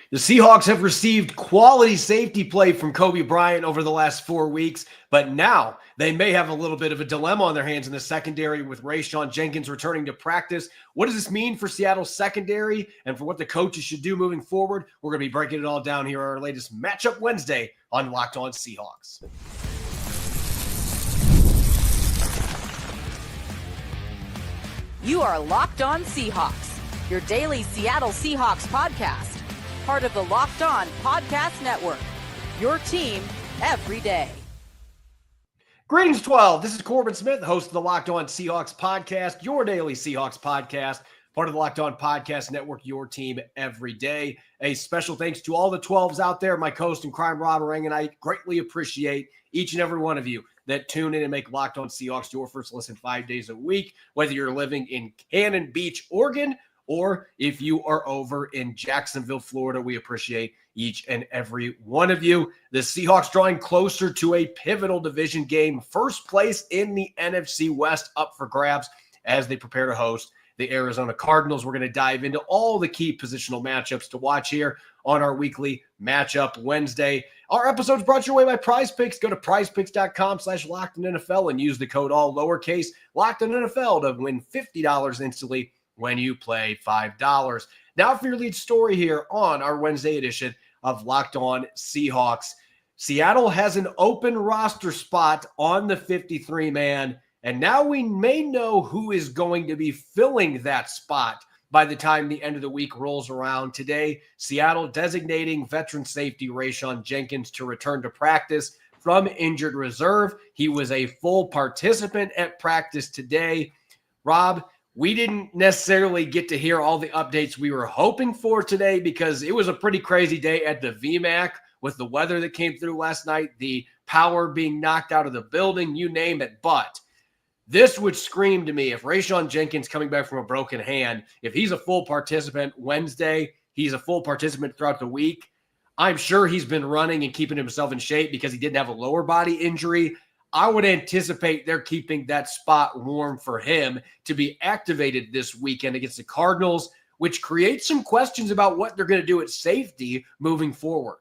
The Seahawks have received quality safety play from Coby Bryant over the last 4 weeks, but now they may have a little bit of a dilemma on their hands in the secondary with Rayshawn Jenkins returning to practice. What does this mean for Seattle's secondary and for what the coaches should do moving forward? We're going to be breaking it all down here on our latest Matchup Wednesday on Locked On Seahawks. You are Locked On Seahawks, your daily Seattle Seahawks podcast. Part of the Locked On Podcast Network, your team every day. Greetings, 12. This is Corbin Smith, host of the Locked On Seahawks podcast, your daily Seahawks podcast, part of the Locked On Podcast Network, your team every day. A special thanks to all the 12s out there, my co-host in crime, Rob Arang, and I greatly appreciate each and every one of you that tune in and make Locked On Seahawks your first listen 5 days a week, whether you're living in Cannon Beach, Oregon, or if you are over in Jacksonville, Florida. We appreciate each and every one of you. The Seahawks drawing closer to a pivotal division game. First place in the NFC West up for grabs as they prepare to host the Arizona Cardinals. We're going to dive into all the key positional matchups to watch here on our weekly Matchup Wednesday. Our episode is brought your way by Prize Picks. Go to prizepicks.com/LockedOnNFL and use the code all lowercase LockedOnNFL to win $50 instantly when you play $5. Now for your lead story here on our Wednesday edition of Locked On Seahawks. Seattle has an open roster spot on the 53-man, and now we may know who is going to be filling that spot by the time the end of the week rolls around. Today, Seattle designating veteran safety Rayshawn Jenkins to return to practice from injured reserve. He was a full participant at practice today. Rob, we didn't necessarily get to hear all the updates we were hoping for today because it was a pretty crazy day at the VMAC with the weather that came through last night, the power being knocked out of the building, you name it. But this would scream to me, if Rayshawn Jenkins coming back from a broken hand, if he's a full participant Wednesday, he's a full participant throughout the week. I'm sure he's been running and keeping himself in shape because he didn't have a lower body injury. I would anticipate they're keeping that spot warm for him to be activated this weekend against the Cardinals, which creates some questions about what they're going to do at safety moving forward.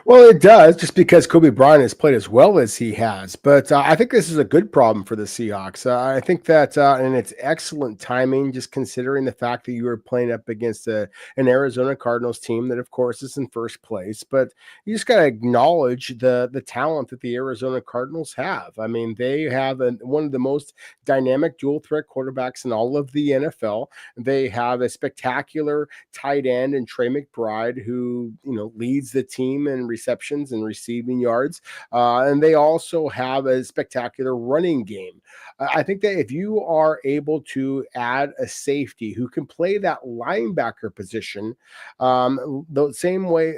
Well, it does, just because Coby Bryant has played as well as he has. But I think this is a good problem for the Seahawks. I think that, and it's excellent timing, just considering the fact that you are playing up against an Arizona Cardinals team that, of course, is in first place. But you just got to acknowledge the talent that the Arizona Cardinals have. I mean, they have one of the most dynamic dual-threat quarterbacks in all of the NFL. They have a spectacular tight end in Trey McBride, who leads the team in receptions and receiving yards. And they also have a spectacular running game. I think that if you are able to add a safety who can play that linebacker position the same way,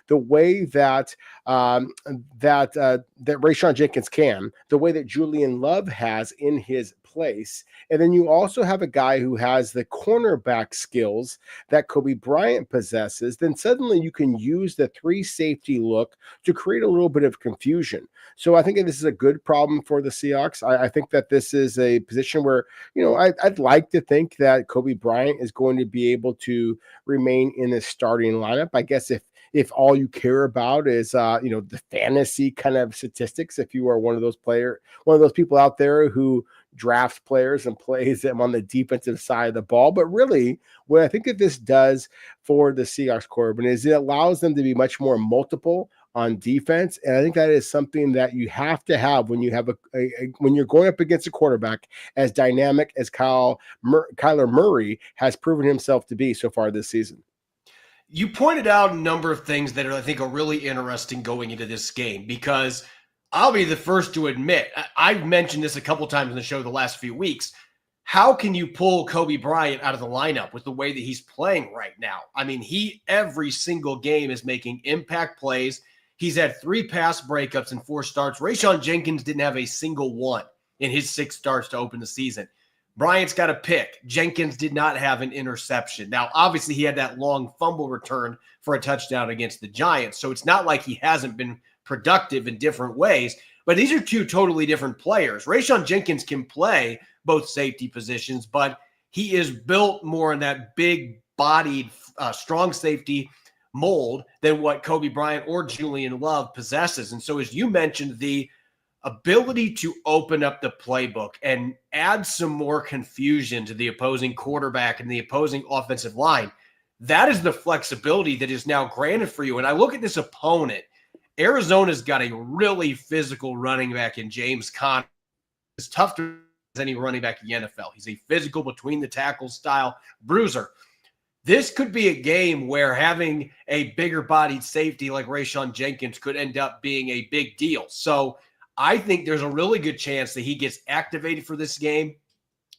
the way that that Rayshawn Jenkins can, the way that Julian Love has in his place, and then you also have a guy who has the cornerback skills that Coby Bryant possesses, then suddenly you can use the three safety look to create a little bit of confusion. So I think that this is a good problem for the Seahawks. I think that this is a position where, I'd like to think that Coby Bryant is going to be able to remain in the starting lineup. I guess if all you care about is, the fantasy kind of statistics, if you are one of those people out there who drafts players and plays them on the defensive side of the ball. But really, what I think that this does for the Seahawks, Corbin, is it allows them to be much more multiple on defense. And I think that is something that you have to have when you have when you're going up against a quarterback as dynamic as Kyler Murray has proven himself to be so far this season. You pointed out a number of things that I think are really interesting going into this game, because I'll be the first to admit, I've mentioned this a couple times in the show the last few weeks. How can you pull Coby Bryant out of the lineup with the way that he's playing right now? I mean, every single game is making impact plays. He's had 3 pass breakups in 4 starts. Rayshawn Jenkins didn't have a single one in his 6 starts to open the season. Bryant's got a pick. Jenkins did not have an interception. Now, obviously, he had that long fumble return for a touchdown against the Giants, so it's not like he hasn't been productive in different ways, but these are 2 totally different players. Rayshawn Jenkins can play both safety positions, but he is built more in that big-bodied, strong safety mold than what Coby Bryant or Julian Love possesses. And so, as you mentioned, the ability to open up the playbook and add some more confusion to the opposing quarterback and the opposing offensive line, that is the flexibility that is now granted for you. And I look at this opponent. Arizona's got a really physical running back in James Conner. It's tough to as any running back in the NFL. He's a physical between the tackle style bruiser. This could be a game where having a bigger bodied safety like Rayshawn Jenkins could end up being a big deal. So I think there's a really good chance that he gets activated for this game.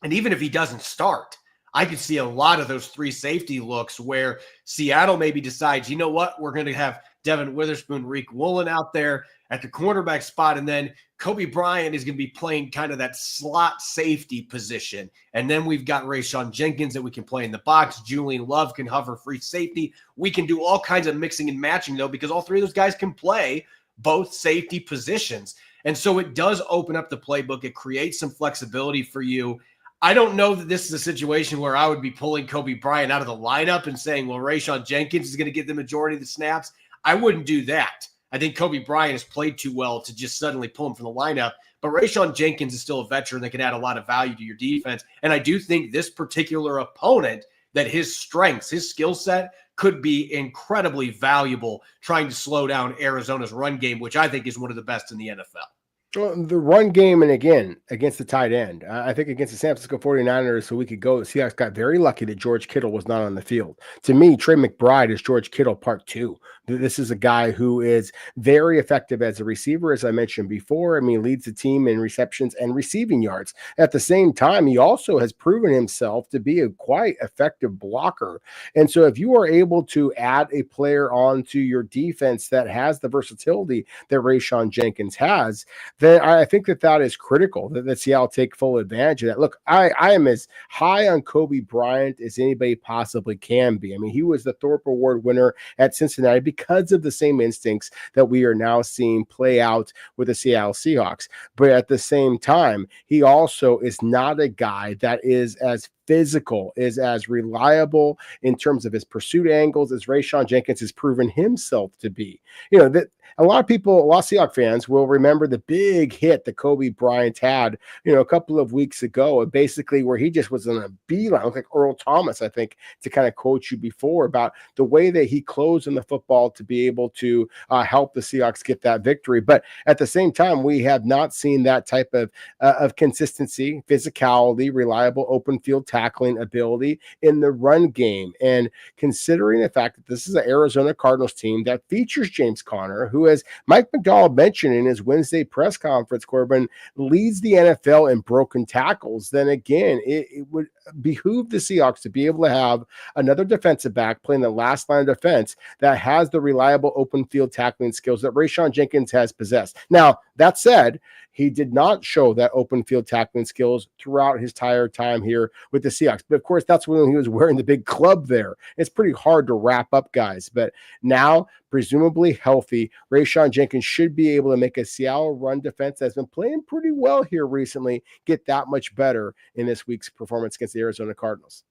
And even if he doesn't start, I could see a lot of those three safety looks where Seattle maybe decides, you know what, we're going to have Devin Witherspoon, Reek Woolen out there at the cornerback spot. And then Coby Bryant is going to be playing kind of that slot safety position. And then we've got Rayshawn Jenkins that we can play in the box. Julian Love can hover free safety. We can do all kinds of mixing and matching, though, because all three of those guys can play both safety positions. And so it does open up the playbook. It creates some flexibility for you. I don't know that this is a situation where I would be pulling Coby Bryant out of the lineup and saying, well, Rayshawn Jenkins is going to get the majority of the snaps. I wouldn't do that. I think Coby Bryant has played too well to just suddenly pull him from the lineup. But Rayshawn Jenkins is still a veteran that can add a lot of value to your defense. And I do think this particular opponent, that his strengths, his skill set could be incredibly valuable trying to slow down Arizona's run game, which I think is one of the best in the NFL. Well, the run game, and again, against the tight end, I think against the San Francisco 49ers, so we could go, the Seahawks got very lucky that George Kittle was not on the field. To me, Trey McBride is George Kittle part 2. This is a guy who is very effective as a receiver, as I mentioned before. I mean, leads the team in receptions and receiving yards. At the same time, he also has proven himself to be a quite effective blocker. And so if you are able to add a player onto your defense that has the versatility that Rayshawn Jenkins has, then I think that is critical, that Seattle take full advantage of that. Look, I am as high on Coby Bryant as anybody possibly can be. I mean, he was the Thorpe Award winner at Cincinnati because of the same instincts that we are now seeing play out with the Seattle Seahawks. But at the same time, he also is not a guy that is as physical, is as reliable in terms of his pursuit angles as Rayshawn Jenkins has proven himself to be. You know, that a lot of Seahawks fans will remember the big hit that Coby Bryant had, a couple of weeks ago, and basically where he just was on a beeline, like Earl Thomas, I think, to kind of quote you before about the way that he closed on the football to be able to help the Seahawks get that victory. But at the same time, we have not seen that type of consistency, physicality, reliable open field tackling ability in the run game. And considering the fact that this is an Arizona Cardinals team that features James Conner, who, as Mike Macdonald mentioned in his Wednesday press conference, Corbin, leads the NFL in broken tackles, then again, it would behoove the Seahawks to be able to have another defensive back playing the last line of defense that has the reliable open field tackling skills that Rayshawn Jenkins has possessed. Now, that said, he did not show that open field tackling skills throughout his entire time here with the Seahawks. But of course, that's when he was wearing the big club there. It's pretty hard to wrap up guys. But now, presumably healthy, Rayshawn Jenkins should be able to make a Seattle run defense that's been playing pretty well here recently get that much better in this week's performance against the Arizona Cardinals.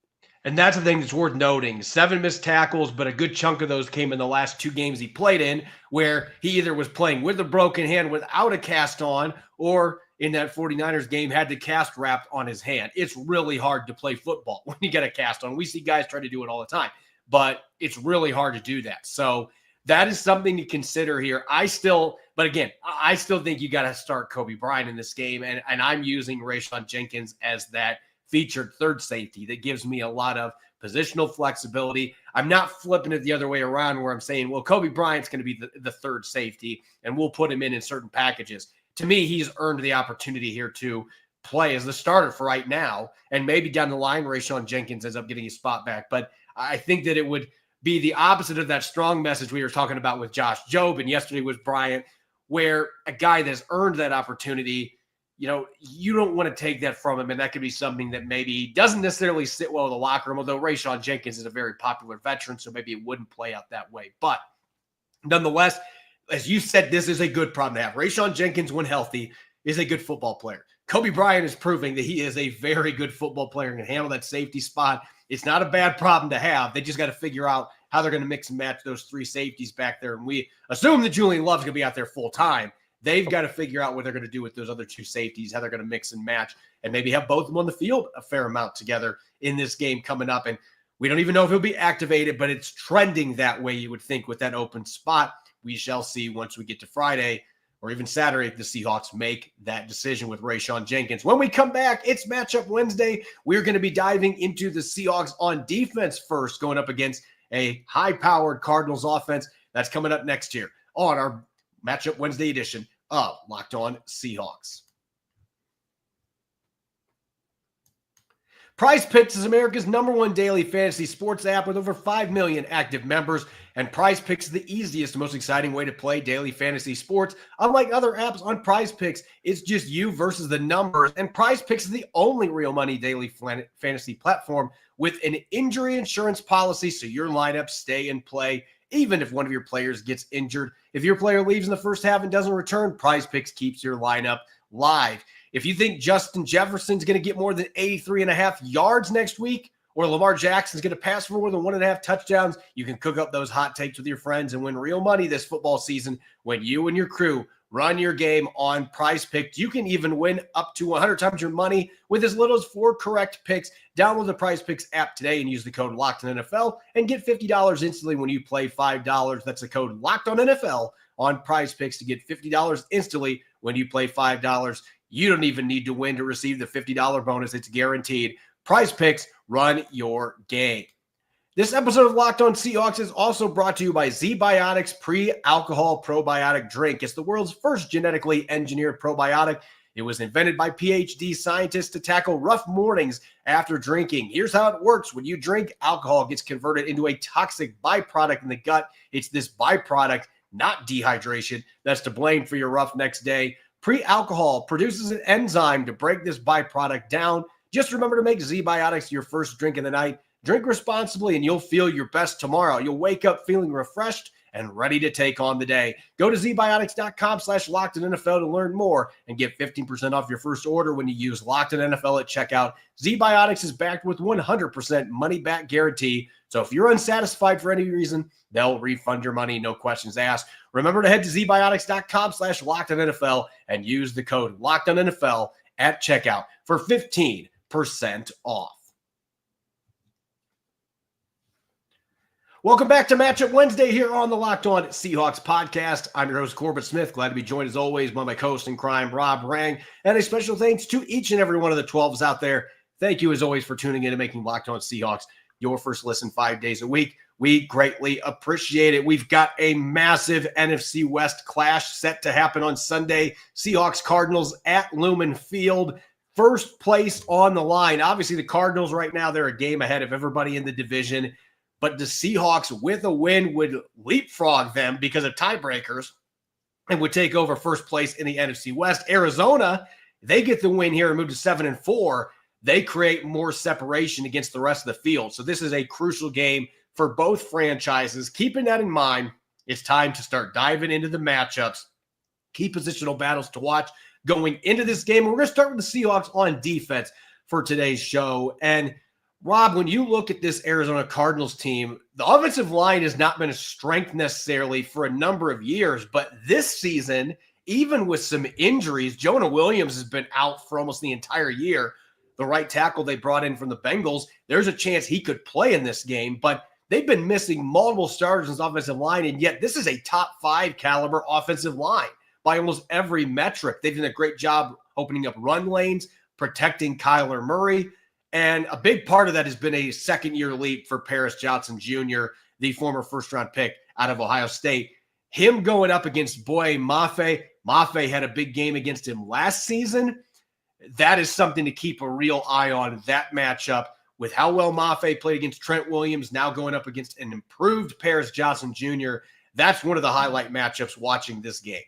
And that's the thing that's worth noting. 7 missed tackles, but a good chunk of those came in the last 2 games he played in, where he either was playing with a broken hand without a cast on, or in that 49ers game had the cast wrapped on his hand. It's really hard to play football when you get a cast on. We see guys try to do it all the time, but it's really hard to do that. So that is something to consider here. I still think you got to start Coby Bryant in this game, and I'm using Rayshawn Jenkins as that featured third safety that gives me a lot of positional flexibility. I'm not flipping it the other way around where I'm saying, well, Coby Bryant's going to be the third safety and we'll put him in certain packages. To me, he's earned the opportunity here to play as the starter for right now, and maybe down the line, Rayshawn Jenkins ends up getting his spot back. But I think that it would be the opposite of that strong message we were talking about with Josh Jobe and yesterday with Bryant, where a guy that's earned that opportunity, you don't want to take that from him, and that could be something that maybe doesn't necessarily sit well in the locker room, although Rayshawn Jenkins is a very popular veteran, so maybe it wouldn't play out that way. But nonetheless, as you said, this is a good problem to have. Rayshawn Jenkins, when healthy, is a good football player. Coby Bryant is proving that he is a very good football player and can handle that safety spot. It's not a bad problem to have. They just got to figure out how they're going to mix and match those three safeties back there. And we assume that Julian Love's going to be out there full time. They've got to figure out what they're going to do with those other two safeties, how they're going to mix and match, and maybe have both of them on the field a fair amount together in this game coming up. And we don't even know if he'll be activated, but it's trending that way, you would think, with that open spot. We shall see once we get to Friday or even Saturday if the Seahawks make that decision with Rayshawn Jenkins. When we come back, it's Matchup Wednesday. We're going to be diving into the Seahawks on defense first, going up against a high-powered Cardinals offense. That's coming up next here on our Matchup Wednesday edition of Locked On Seahawks. PrizePicks is America's #1 daily fantasy sports app with over 5 million active members, and PrizePicks is the easiest and most exciting way to play daily fantasy sports. Unlike other apps on PrizePicks, it's just you versus the numbers, and PrizePicks is the only real money daily fantasy platform with an injury insurance policy, so your lineups stay in play even if one of your players gets injured. If your player leaves in the first half and doesn't return, PrizePicks keeps your lineup live. If you think Justin Jefferson's going to get more than 83.5 yards next week, or Lamar Jackson's going to pass for more than 1.5 touchdowns, you can cook up those hot takes with your friends and win real money this football season when you and your crew run your game on PrizePicks. You can even win up to 100 times your money with as little as 4 correct picks. Download the PrizePicks app today and use the code LOCKEDONNFL and get $50 instantly when you play $5. That's the code LOCKEDONNFL on PrizePicks to get $50 instantly when you play $5. You don't even need to win to receive the $50 bonus. It's guaranteed. PrizePicks, run your game. This episode of Locked On Seahawks is also brought to you by ZBiotics Pre-Alcohol Probiotic Drink. It's the world's first genetically engineered probiotic. It was invented by PhD scientists to tackle rough mornings after drinking. Here's how it works. When you drink, alcohol gets converted into a toxic byproduct in the gut. It's this byproduct, not dehydration, that's to blame for your rough next day. Pre-alcohol produces an enzyme to break this byproduct down. Just remember to make ZBiotics your first drink of the night. Drink responsibly and you'll feel your best tomorrow. You'll wake up feeling refreshed and ready to take on the day. Go to zbiotics.com/LockedOnNFL to learn more and get 15% off your first order when you use LockedOnNFL at checkout. ZBiotics is backed with 100% money-back guarantee. So if you're unsatisfied for any reason, they'll refund your money, no questions asked. Remember to head to zbiotics.com/LockedOnNFL and use the code LockedOnNFL at checkout for 15% off. Welcome back to Matchup Wednesday here on the Locked On Seahawks podcast. I'm your host, Corbin Smith. Glad to be joined as always by my co-host in crime, Rob Rang. And a special thanks to each and every one of the 12s out there. Thank you as always for tuning in and making Locked On Seahawks your first listen 5 days a week. We greatly appreciate it. We've got a massive NFC West clash set to happen on Sunday. Seahawks Cardinals at Lumen Field. First place on the line. Obviously, the Cardinals right now, they're a game ahead of everybody in the division. But the Seahawks with a win would leapfrog them because of tiebreakers and would take over first place in the NFC West. Arizona, they get the win here and move to 7-4. They create more separation against the rest of the field. So this is a crucial game for both franchises. Keeping that in mind, it's time to start diving into the matchups, key positional battles to watch going into this game. And we're going to start with the Seahawks on defense for today's show. And Rob, when you look at this Arizona Cardinals team, the offensive line has not been a strength necessarily for a number of years, but this season, even with some injuries, Jonah Williams has been out for almost the entire year. The right tackle they brought in from the Bengals, there's a chance he could play in this game, but they've been missing multiple starters in this offensive line, and yet this is a top 5 caliber offensive line by almost every metric. They've done a great job opening up run lanes, protecting Kyler Murray. And a big part of that has been a second-year leap for Paris Johnson Jr., the former first-round pick out of Ohio State. Him going up against Boye Mafe. Mafe had a big game against him last season. That is something to keep a real eye on, that matchup, with how well Mafe played against Trent Williams, now going up against an improved Paris Johnson Jr. That's one of the highlight matchups watching this game.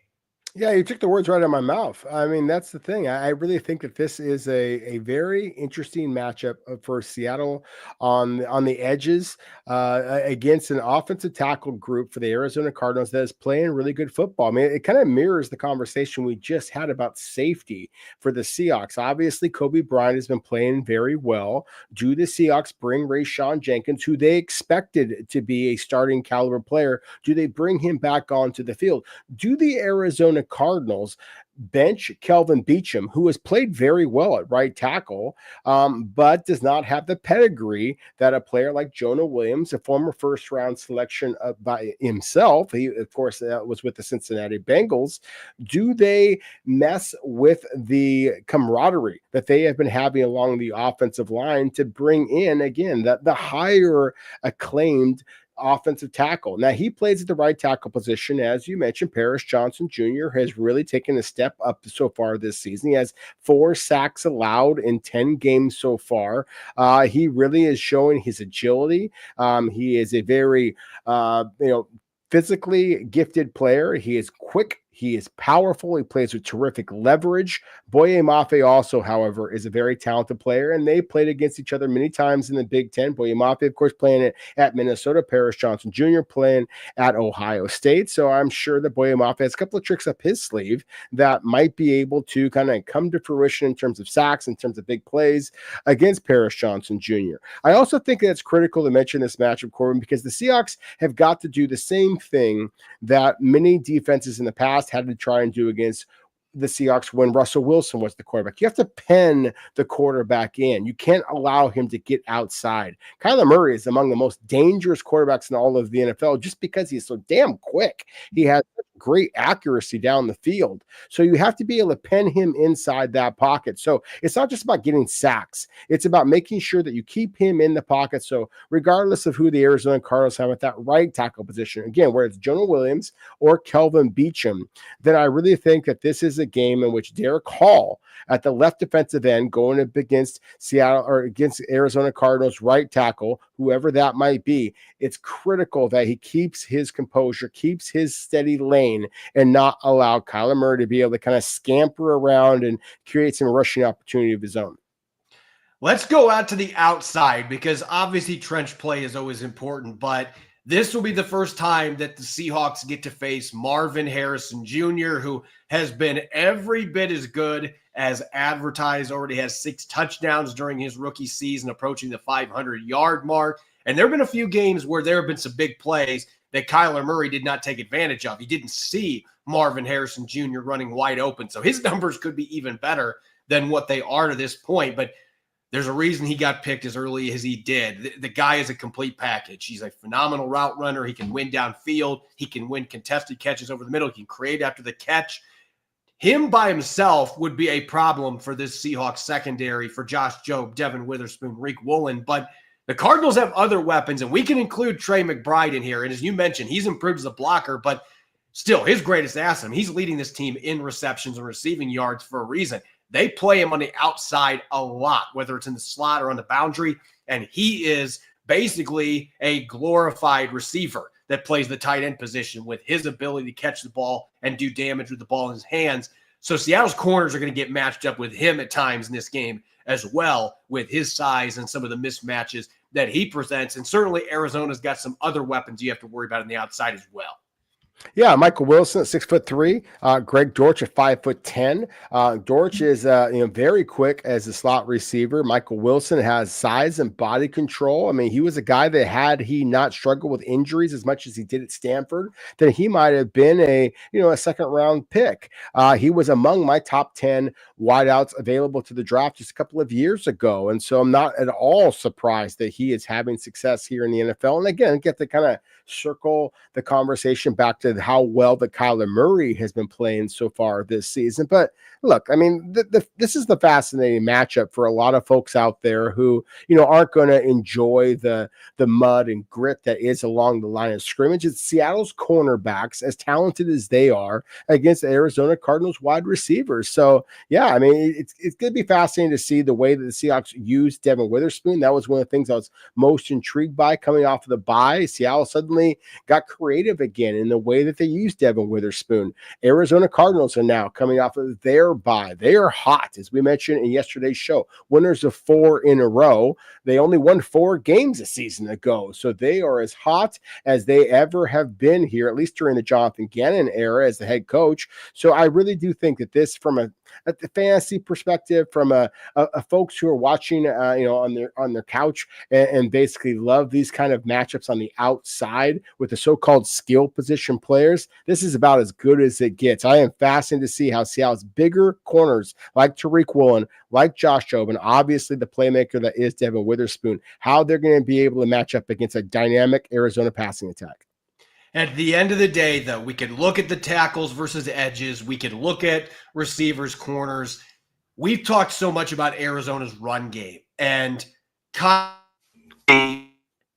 Yeah, you took the words right out of my mouth. I mean, that's the thing. I really think that this is a very interesting matchup for Seattle on the edges against an offensive tackle group for the Arizona Cardinals that is playing really good football. I mean, it kind of mirrors the conversation we just had about safety for the Seahawks. Obviously, Coby Bryant has been playing very well. Do the Seahawks bring Rayshawn Jenkins, who they expected to be a starting caliber player? Do they bring him back onto the field? Do the Arizona Cardinals bench Kelvin Beachum, who has played very well at right tackle, but does not have the pedigree that a player like Jonah Williams, a former first-round selection by himself, he, of course, was with the Cincinnati Bengals. Do they mess with the camaraderie that they have been having along the offensive line to bring in, again, the higher acclaimed offensive tackle? Now, he plays at the right tackle position. As you mentioned, Paris Johnson Jr. has really taken a step up so far this season. He has 4 sacks allowed in 10 games so far. He really is showing his agility. He is a very, physically gifted player. He is quick. He is powerful. He plays with terrific leverage. Boye Mafe also, however, is a very talented player, and they played against each other many times in the Big Ten. Boye Mafe, of course, playing at Minnesota. Paris Johnson Jr. playing at Ohio State. So I'm sure that Boye Mafe has a couple of tricks up his sleeve that might be able to kind of come to fruition in terms of sacks, in terms of big plays against Paris Johnson Jr. I also think that it's critical to mention this matchup, Corbin, because the Seahawks have got to do the same thing that many defenses in the past had to try and do against the Seahawks when Russell Wilson was the quarterback. You have to pen the quarterback in. You can't allow him to get outside. Kyler Murray is among the most dangerous quarterbacks in all of the NFL just because he's so damn quick. He has great accuracy down the field. So you have to be able to pen him inside that pocket. So it's not just about getting sacks. It's about making sure that you keep him in the pocket. So regardless of who the Arizona Cardinals have at that right tackle position, again, whether it's Jonah Williams or Kelvin Beachum, then I really think that this is a game in which Derek Hall at the left defensive end going up against Seattle or against Arizona Cardinals right tackle, whoever that might be, it's critical that he keeps his composure, keeps his steady lane, and not allow Kyler Murray to be able to kind of scamper around and create some rushing opportunity of his own. Let's go out to the outside because obviously trench play is always important, but this will be the first time that the Seahawks get to face Marvin Harrison Jr., who has been every bit as good as advertised, already has 6 touchdowns during his rookie season, approaching the 500-yard mark. And there have been a few games where there have been some big plays that Kyler Murray did not take advantage of. He didn't see Marvin Harrison Jr. running wide open. So his numbers could be even better than what they are to this point. But there's a reason he got picked as early as he did. The guy is a complete package. He's a phenomenal route runner. He can win downfield. He can win contested catches over the middle. He can create after the catch. Him by himself would be a problem for this Seahawks secondary for Josh Jobe, Devin Witherspoon, Reek Woolen. But the Cardinals have other weapons, and we can include Trey McBride in here. And as you mentioned, he's improved as a blocker, but still his greatest asset. He's leading this team in receptions and receiving yards for a reason. They play him on the outside a lot, whether it's in the slot or on the boundary, and he is basically a glorified receiver that plays the tight end position with his ability to catch the ball and do damage with the ball in his hands. So Seattle's corners are going to get matched up with him at times in this game as well, with his size and some of the mismatches that he presents. And certainly Arizona's got some other weapons you have to worry about on the outside as well. Yeah, Michael Wilson at 6'3", Greg Dortch at 5'10". Dortch is very quick as a slot receiver. Michael Wilson has size and body control. I mean, he was a guy that had he not struggled with injuries as much as he did at Stanford, then he might have been a second round pick. He was among my top 10 wideouts available to the draft just a couple of years ago, and so I'm not at all surprised that he is having success here in the NFL. And again, get to kind of circle the conversation back to how well that Kyler Murray has been playing so far this season. But look, I mean, this is the fascinating matchup for a lot of folks out there who, aren't going to enjoy the mud and grit that is along the line of scrimmage. It's Seattle's cornerbacks, as talented as they are, against the Arizona Cardinals wide receivers. So, yeah, I mean, it's going to be fascinating to see the way that the Seahawks use Devin Witherspoon. That was one of the things I was most intrigued by coming off of the bye. Seattle suddenly got creative again in the way way that they use Devin Witherspoon. Arizona Cardinals are now coming off of their bye. They are hot, as we mentioned in yesterday's show. Winners of 4 in a row. They only won 4 games a season ago, so they are as hot as they ever have been here, at least during the Jonathan Gannon era as the head coach. So I really do think that this, from a fantasy perspective, from a folks who are watching, on their couch and basically love these kind of matchups on the outside with the so-called skill position players, this is about as good as it gets. I am fascinated to see how Seattle's bigger corners like Tariq Woolen, like Josh Jobe, and obviously the playmaker that is Devin Witherspoon, how they're going to be able to match up against a dynamic Arizona passing attack. At the end of the day, though, we could look at the tackles versus edges. We could look at receivers, corners. We've talked so much about Arizona's run game and the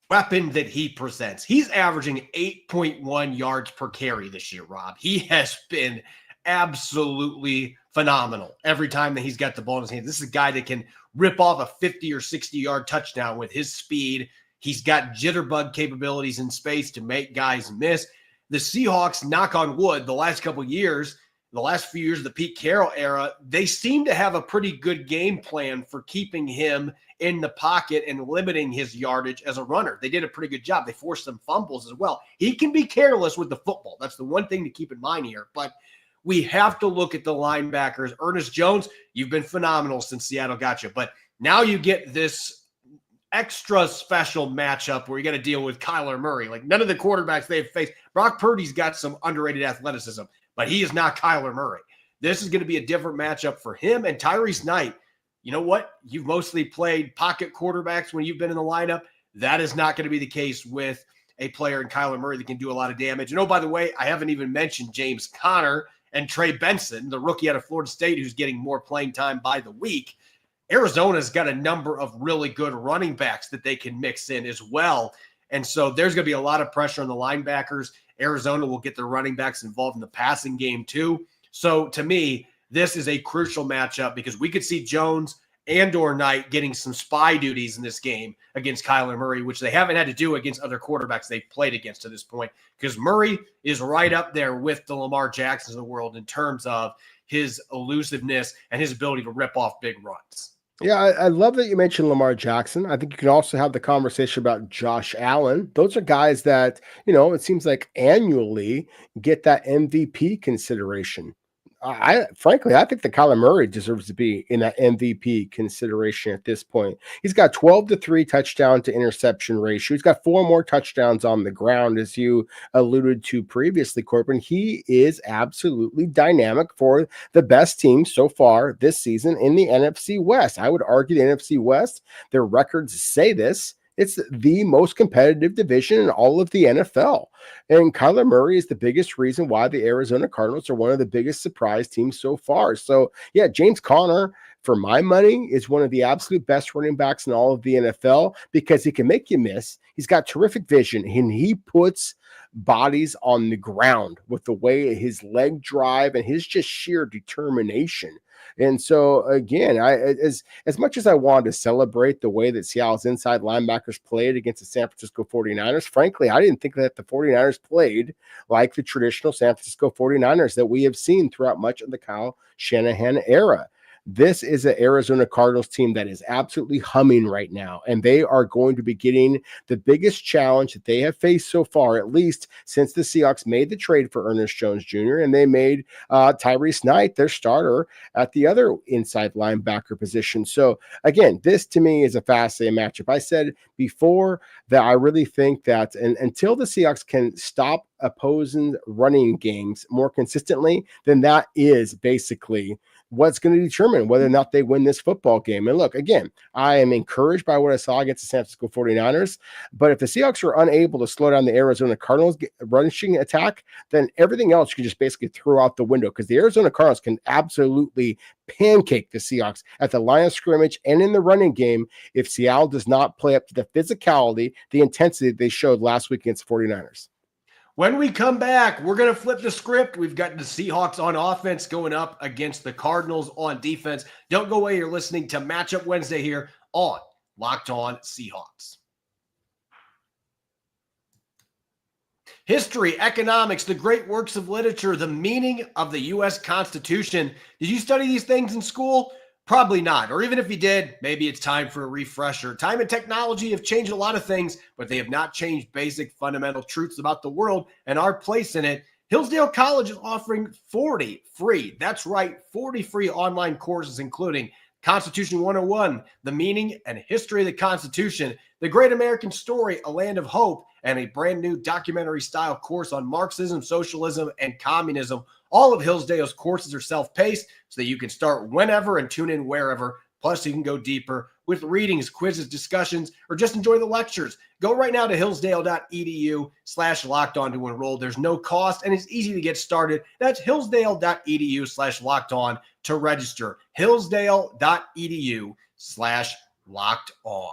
weapon that he presents. He's averaging 8.1 yards per carry this year, Rob. He has been absolutely phenomenal every time that he's got the ball in his hands. This is a guy that can rip off a 50 or 60-yard touchdown with his speed. He's got jitterbug capabilities in space to make guys miss. The Seahawks, knock on wood, the last couple of years, the last few years of the Pete Carroll era, they seem to have a pretty good game plan for keeping him in the pocket and limiting his yardage as a runner. They did a pretty good job. They forced some fumbles as well. He can be careless with the football. That's the one thing to keep in mind here. But we have to look at the linebackers. Ernest Jones, you've been phenomenal since Seattle got you. But now you get this extra special matchup where you got to deal with Kyler Murray. Like, none of the quarterbacks they've faced. Brock Purdy's got some underrated athleticism, but he is not Kyler Murray. This is going to be a different matchup for him. And Tyrese Knight, you know what? You've mostly played pocket quarterbacks when you've been in the lineup. That is not going to be the case with a player in Kyler Murray that can do a lot of damage. And oh, by the way, I haven't even mentioned James Conner and Trey Benson, the rookie out of Florida State, who's getting more playing time by the week. Arizona's got a number of really good running backs that they can mix in as well. And so there's going to be a lot of pressure on the linebackers. Arizona will get their running backs involved in the passing game too. So to me, this is a crucial matchup because we could see Jones and or Knight getting some spy duties in this game against Kyler Murray, which they haven't had to do against other quarterbacks they've played against to this point, because Murray is right up there with the Lamar Jacksons of the world in terms of his elusiveness and his ability to rip off big runs. Yeah, I love that you mentioned Lamar Jackson. I think you can also have the conversation about Josh Allen. Those are guys that, it seems like annually get that MVP consideration. Frankly, I think that Kyler Murray deserves to be in that MVP consideration at this point. He's got 12-3 touchdown to interception ratio. He's got 4 more touchdowns on the ground, as you alluded to previously, Corbin. He is absolutely dynamic for the best team so far this season in the NFC West. I would argue the NFC West, their records say this. It's the most competitive division in all of the NFL. And Kyler Murray is the biggest reason why the Arizona Cardinals are one of the biggest surprise teams so far. So, yeah, James Conner, for my money, is one of the absolute best running backs in all of the NFL because he can make you miss. He's got terrific vision, and he puts bodies on the ground with the way his leg drive and his just sheer determination. And so, again, as much as I wanted to celebrate the way that Seattle's inside linebackers played against the San Francisco 49ers, frankly, I didn't think that the 49ers played like the traditional San Francisco 49ers that we have seen throughout much of the Kyle Shanahan era. This is an Arizona Cardinals team that is absolutely humming right now, and they are going to be getting the biggest challenge that they have faced so far, at least since the Seahawks made the trade for Ernest Jones Jr., and they made Tyrese Knight their starter at the other inside linebacker position. So, again, this to me is a fascinating matchup. I said before that I really think that until the Seahawks can stop opposing running games more consistently, then that is basically what's going to determine whether or not they win this football game. And look, again, I am encouraged by what I saw against the San Francisco 49ers, but if the Seahawks are unable to slow down the Arizona Cardinals rushing attack, then everything else you can just basically throw out the window, because the Arizona Cardinals can absolutely pancake the Seahawks at the line of scrimmage and in the running game if Seattle does not play up to the physicality, the intensity they showed last week against the 49ers. When we come back, we're going to flip the script. We've got the Seahawks on offense going up against the Cardinals on defense. Don't go away. You're listening to Matchup Wednesday here on Locked On Seahawks. History, economics, the great works of literature, the meaning of the U.S. Constitution. Did you study these things in school? Probably not. Or even if you did, maybe it's time for a refresher. Time and technology have changed a lot of things, but they have not changed basic fundamental truths about the world and our place in it. Hillsdale College is offering 40 free, that's right, 40 free online courses, including Constitution 101, the meaning and history of the Constitution, the Great American Story, A Land of Hope, and a brand new documentary-style course on Marxism, socialism, and communism. All of Hillsdale's courses are self-paced so that you can start whenever and tune in wherever. Plus, you can go deeper with readings, quizzes, discussions, or just enjoy the lectures. Go right now to hillsdale.edu/lockedon to enroll. There's no cost, and it's easy to get started. That's hillsdale.edu/lockedon to register. hillsdale.edu/lockedon.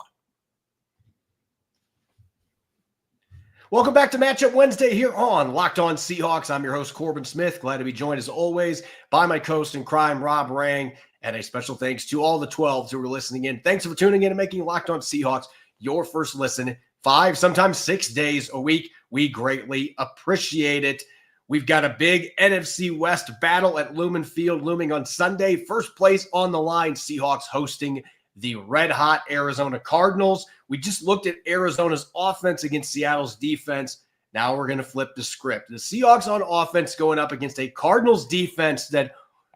Welcome back to Matchup Wednesday here on Locked On Seahawks. I'm your host, Corbin Smith. Glad to be joined, as always, by my co-host in crime, Rob Rang. And a special thanks to all the 12s who are listening in. Thanks for tuning in and making Locked On Seahawks your first listen 5, sometimes 6 days a week. We greatly appreciate it. We've got a big NFC West battle at Lumen Field looming on Sunday. First place on the line, Seahawks hosting the red-hot Arizona Cardinals. We just looked at Arizona's offense against Seattle's defense. Now we're going to flip the script. The Seahawks on offense going up against a Cardinals defense that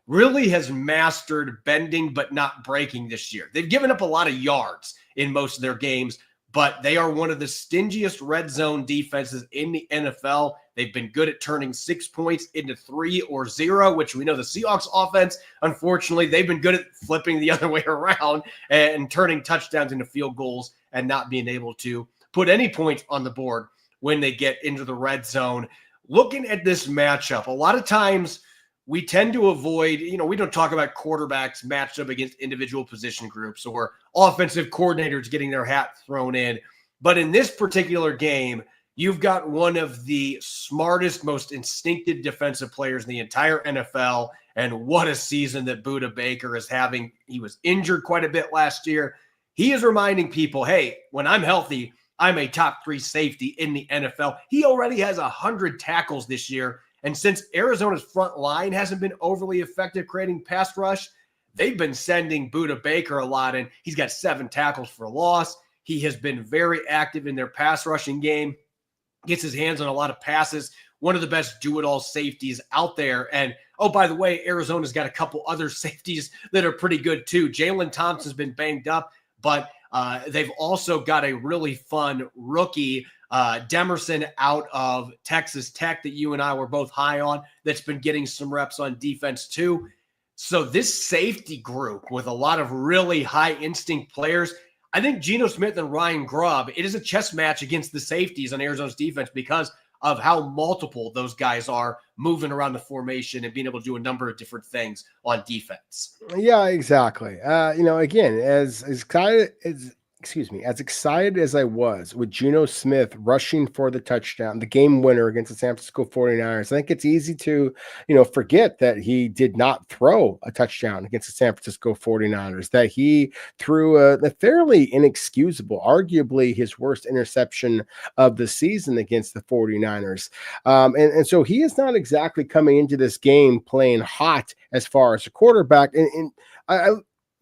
really has mastered bending but not breaking this year. They've given up a lot of yards in most of their games, but they are one of the stingiest red zone defenses in the NFL. They've been good at turning 6 points into 3 or 0, which we know the Seahawks offense, unfortunately, they've been good at flipping the other way around and turning touchdowns into field goals and not being able to put any points on the board when they get into the red zone. Looking at this matchup, a lot of times we tend to avoid, we don't talk about quarterbacks matched up against individual position groups or offensive coordinators getting their hat thrown in. But in this particular game, you've got one of the smartest, most instinctive defensive players in the entire NFL. And what a season that Budda Baker is having. He was injured quite a bit last year. He is reminding people, hey, when I'm healthy, I'm a top 3 safety in the NFL. He already has 100 tackles this year. And since Arizona's front line hasn't been overly effective creating pass rush, they've been sending Budda Baker a lot, and he's got 7 tackles for loss. He has been very active in their pass rushing game, gets his hands on a lot of passes, one of the best do-it-all safeties out there. And, oh, by the way, Arizona's got a couple other safeties that are pretty good too. Jalen Thompson's been banged up, but they've also got a really fun rookie, Demerson out of Texas Tech, that you and I were both high on, that's been getting some reps on defense too. So this safety group with a lot of really high instinct players, I think Geno Smith and Ryan Grubb, it is a chess match against the safeties on Arizona's defense because of how multiple those guys are moving around the formation and being able to do a number of different things on defense. Yeah, exactly. Again, as excited as I was with Geno Smith rushing for the touchdown, the game winner against the San Francisco 49ers, I think it's easy to, forget that he did not throw a touchdown against the San Francisco 49ers, that he threw a fairly inexcusable, arguably his worst interception of the season against the 49ers. And so he is not exactly coming into this game playing hot as far as a quarterback.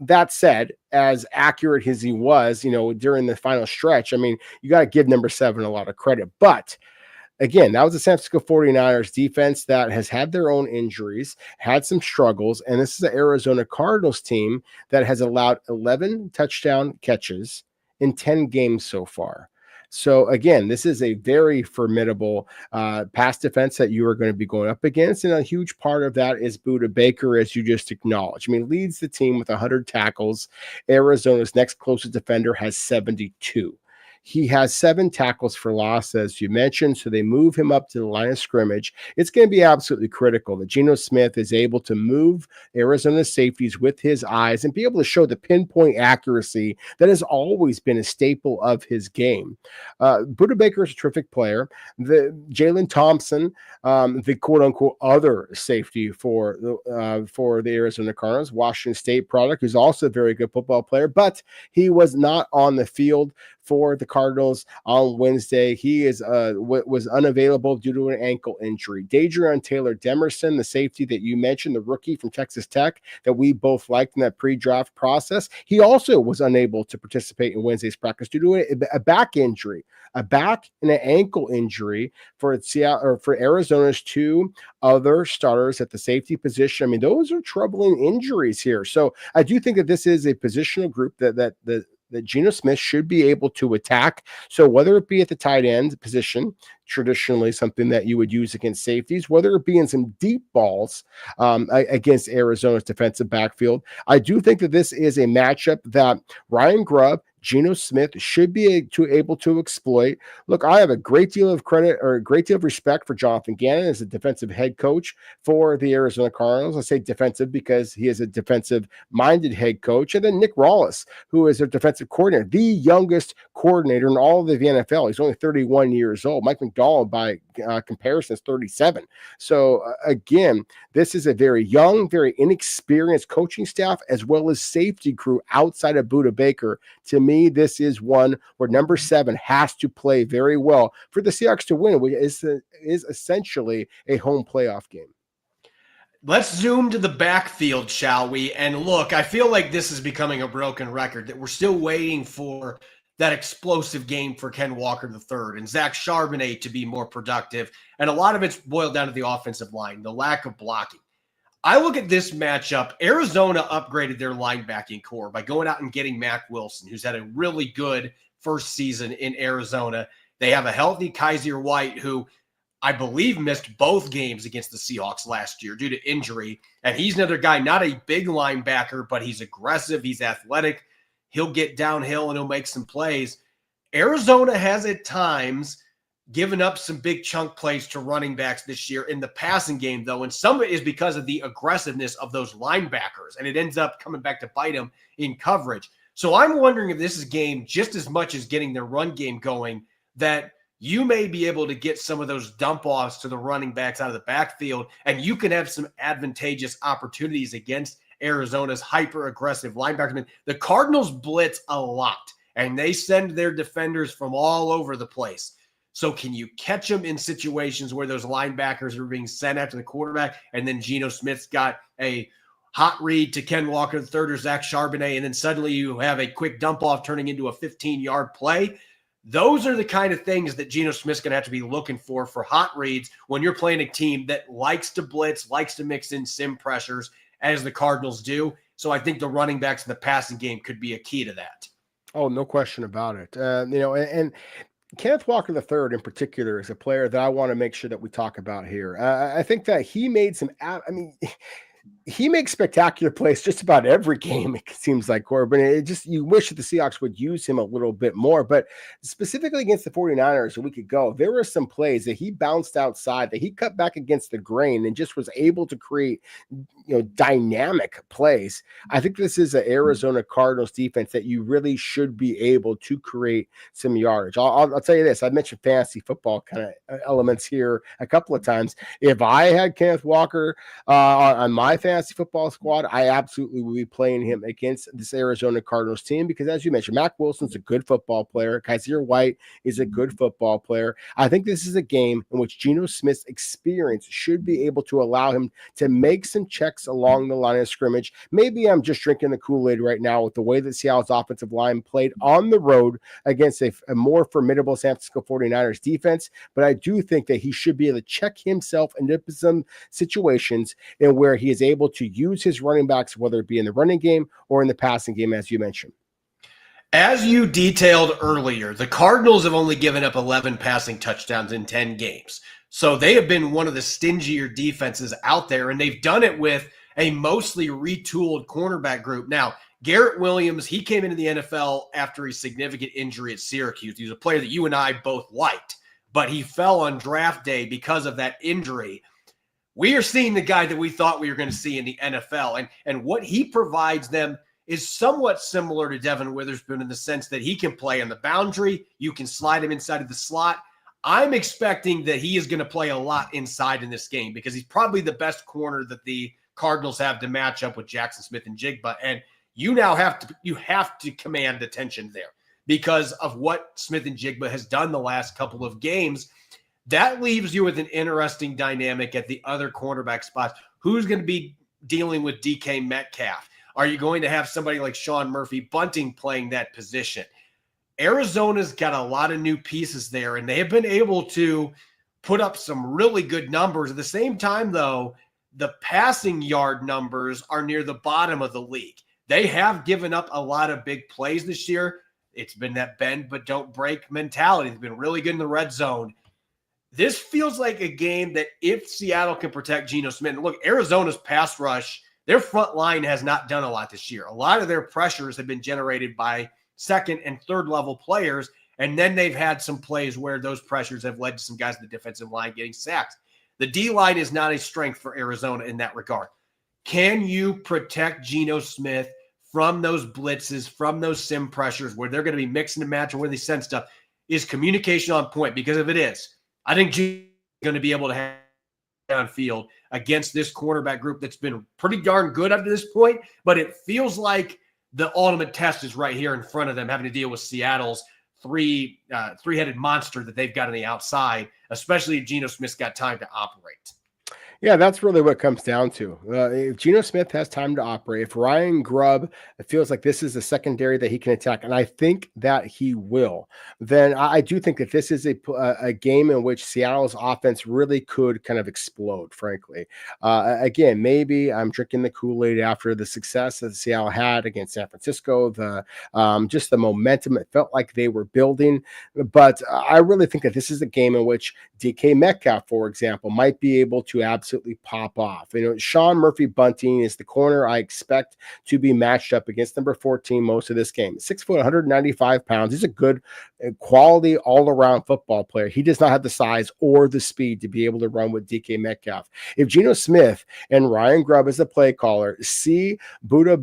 That said, as accurate as he was, during the final stretch, you got to give number 7 a lot of credit. But again, that was the San Francisco 49ers defense that has had their own injuries, had some struggles, and this is the Arizona Cardinals team that has allowed 11 touchdown catches in 10 games so far. So again, this is a very formidable pass defense that you are going to be going up against. And a huge part of that is Budda Baker, as you just acknowledged. Leads the team with 100 tackles. Arizona's next closest defender has 72. He has 7 tackles for loss, as you mentioned, so they move him up to the line of scrimmage. It's going to be absolutely critical that Geno Smith is able to move Arizona's safeties with his eyes and be able to show the pinpoint accuracy that has always been a staple of his game. Budda Baker is a terrific player. The Jalen Thompson, the quote-unquote other safety for the Arizona Cardinals, Washington State product, who's also a very good football player, but he was not on the field for the Cardinals on Wednesday. He was unavailable due to an ankle injury. Dadrian Taylor Demerson, the safety that you mentioned, the rookie from Texas Tech that we both liked in that pre-draft process, he also was unable to participate in Wednesday's practice due to a back injury, a back and an ankle injury for Seattle, or for Arizona's two other starters at the safety position. I mean, those are troubling injuries here. So I do think that this is a positional group that Geno Smith should be able to attack. So whether it be at the tight end position, traditionally something that you would use against safeties, whether it be in some deep balls against Arizona's defensive backfield, I do think that this is a matchup that Ryan Grubb, Geno Smith should be able to exploit. Look, I have a great deal of credit or a great deal of respect for Jonathan Gannon as a defensive head coach for the Arizona Cardinals. I say defensive because he is a defensive-minded head coach. And then Nick Rawlis, who is their defensive coordinator, the youngest coordinator in all of the NFL. He's only 31 years old. Mike Macdonald, by comparison, is 37. So, again, this is a very young, very inexperienced coaching staff as well as safety crew outside of Budda Baker. To me, this is one where number 7 has to play very well for the Seahawks to win, which is essentially a home playoff game. Let's zoom to the backfield, shall we? And look, I feel like this is becoming a broken record, that we're still waiting for that explosive game for Ken Walker III and Zach Charbonnet to be more productive. And a lot of it's boiled down to the offensive line, the lack of blocking. I look at this matchup. Arizona upgraded their linebacking core by going out and getting Mack Wilson, who's had a really good first season in Arizona. They have a healthy Kaiser White, who I believe missed both games against the Seahawks last year due to injury. And he's another guy, not a big linebacker, but he's aggressive. He's athletic. He'll get downhill and he'll make some plays. Arizona has at times given up some big chunk plays to running backs this year in the passing game, though, and some of it is because of the aggressiveness of those linebackers, and it ends up coming back to bite them in coverage. So I'm wondering if this is a game, just as much as getting their run game going, that you may be able to get some of those dump-offs to the running backs out of the backfield, and you can have some advantageous opportunities against Arizona's hyper-aggressive linebackers. I mean, the Cardinals blitz a lot, and they send their defenders from all over the place. So can you catch them in situations where those linebackers are being sent after the quarterback, and then Geno Smith's got a hot read to Ken Walker III or Zach Charbonnet, and then suddenly you have a quick dump-off turning into a 15-yard play? Those are the kind of things that Geno Smith's going to have to be looking for hot reads when you're playing a team that likes to blitz, likes to mix in sim pressures, as the Cardinals do. So I think the running backs in the passing game could be a key to that. Oh, no question about it. And Kenneth Walker III in particular is a player that I want to make sure that we talk about here. I think that he made he makes spectacular plays just about every game, it seems like, Corbin. You wish that the Seahawks would use him a little bit more, but specifically against the 49ers a week ago, there were some plays that he bounced outside, that he cut back against the grain and just was able to create, dynamic plays. I think this is an Arizona Cardinals defense that you really should be able to create some yardage. I'll tell you this. I mentioned fantasy football kind of elements here a couple of times. If I had Kenneth Walker on my fantasy football squad, I absolutely will be playing him against this Arizona Cardinals team because, as you mentioned, Mack Wilson's a good football player. Kaiser White is a good football player. I think this is a game in which Geno Smith's experience should be able to allow him to make some checks along the line of scrimmage. Maybe I'm just drinking the Kool-Aid right now with the way that Seattle's offensive line played on the road against a more formidable San Francisco 49ers defense, but I do think that he should be able to check himself into some situations in where he is able to use his running backs, whether it be in the running game or in the passing game, as you mentioned. As you detailed earlier, the Cardinals have only given up 11 passing touchdowns in 10 games. So they have been one of the stingier defenses out there, and they've done it with a mostly retooled cornerback group. Now, Garrett Williams, he came into the NFL after a significant injury at Syracuse. He was a player that you and I both liked, but he fell on draft day because of that injury. We are seeing the guy that we thought we were going to see in the NFL, and what he provides them is somewhat similar to Devin Witherspoon in the sense that he can play on the boundary. You can slide him inside of the slot. I'm expecting that he is going to play a lot inside in this game because he's probably the best corner that the Cardinals have to match up with Jackson Smith and Jigba. And you now have to command attention there. because of what Smith-Njigba has done the last couple of games. That leaves you with an interesting dynamic at the other cornerback spots. Who's going to be dealing with DK Metcalf? Are you going to have somebody like Sean Murphy-Bunting playing that position? Arizona's got a lot of new pieces there, and they have been able to put up some really good numbers. At the same time, though, the passing yard numbers are near the bottom of the league. They have given up a lot of big plays this year. It's been that bend but don't break mentality. They've been really good in the red zone. This feels like a game that if Seattle can protect Geno Smith, and look, Arizona's pass rush, their front line has not done a lot this year. A lot of their pressures have been generated by second and third level players, and then they've had some plays where those pressures have led to some guys in the defensive line getting sacked. The D-line is not a strength for Arizona in that regard. Can you protect Geno Smith from those blitzes, from those sim pressures where they're going to be mixing and matching where they send stuff? Is communication on point? Because if it is, I think Geno's going to be able to have downfield against this cornerback group that's been pretty darn good up to this point, but it feels like the ultimate test is right here in front of them, having to deal with Seattle's three-headed monster that they've got on the outside, especially if Geno Smith's got time to operate. Yeah, that's really what it comes down to. If Geno Smith has time to operate, if Ryan Grubb feels like this is a secondary that he can attack, and I think that he will, then I do think that this is a game in which Seattle's offense really could kind of explode, frankly. Again, maybe I'm drinking the Kool-Aid after the success that Seattle had against San Francisco, just the momentum it felt like they were building. But I really think that this is a game in which DK Metcalf, for example, might be able to absolutely pop off. Sean Murphy-Bunting is the corner I expect to be matched up against number 14 most of this game. 6 foot, 195 pounds. He's a good quality all-around football player. He does not have the size or the speed to be able to run with DK Metcalf. If Geno Smith and Ryan Grubb as a play caller see Buda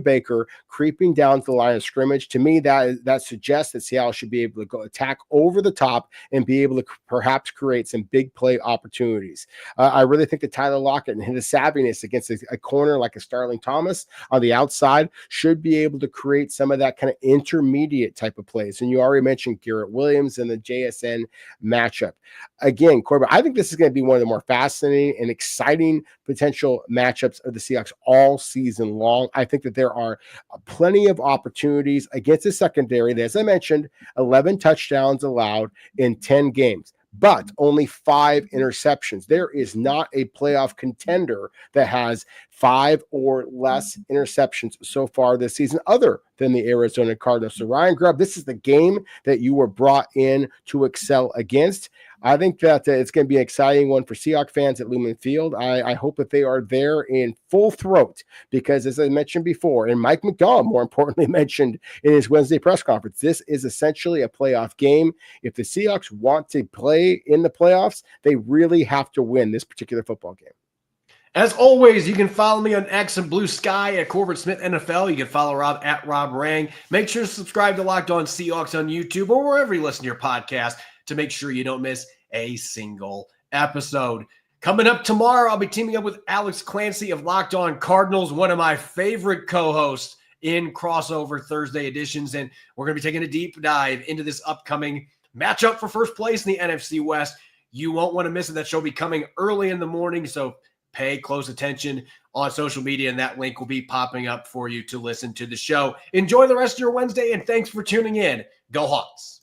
Baker creeping down to the line of scrimmage, to me that suggests that Seattle should be able to go attack over the top and be able to perhaps create some big play opportunities. I really think that Tyler Lockett and his savviness against a corner like a Starling Thomas on the outside should be able to create some of that kind of intermediate type of plays. And you already mentioned Garrett Williams and the JSN matchup. Again, Corbin, I think this is going to be one of the more fascinating and exciting potential matchups of the Seahawks all season long. I think that there are plenty of opportunities against a secondary that, as I mentioned, 11 touchdowns allowed in 10 games. But only 5 interceptions. There is not a playoff contender that has 5 or less interceptions so far this season, other than the Arizona Cardinals. So Ryan Grubb, this is the game that you were brought in to excel against. I think that it's going to be an exciting one for Seahawks fans at Lumen Field. I hope that they are there in full throat because, as I mentioned before, and Mike Macdonald, more importantly, mentioned in his Wednesday press conference, this is essentially a playoff game. If the Seahawks want to play in the playoffs, they really have to win this particular football game. As always, you can follow me on X and Blue Sky at Corbin Smith NFL. You can follow Rob at Rob Rang. Make sure to subscribe to Locked On Seahawks on YouTube or wherever you listen to your podcast to make sure you don't miss a single episode. Coming up tomorrow, I'll be teaming up with Alex Clancy of Locked On Cardinals, one of my favorite co-hosts in crossover Thursday editions, and we're going to be taking a deep dive into this upcoming matchup for first place in the NFC West. You won't want to miss it. That show will be coming early in the morning, so pay close attention on social media, and that link will be popping up for you to listen to the show. Enjoy the rest of your Wednesday, and thanks for tuning in. Go Hawks.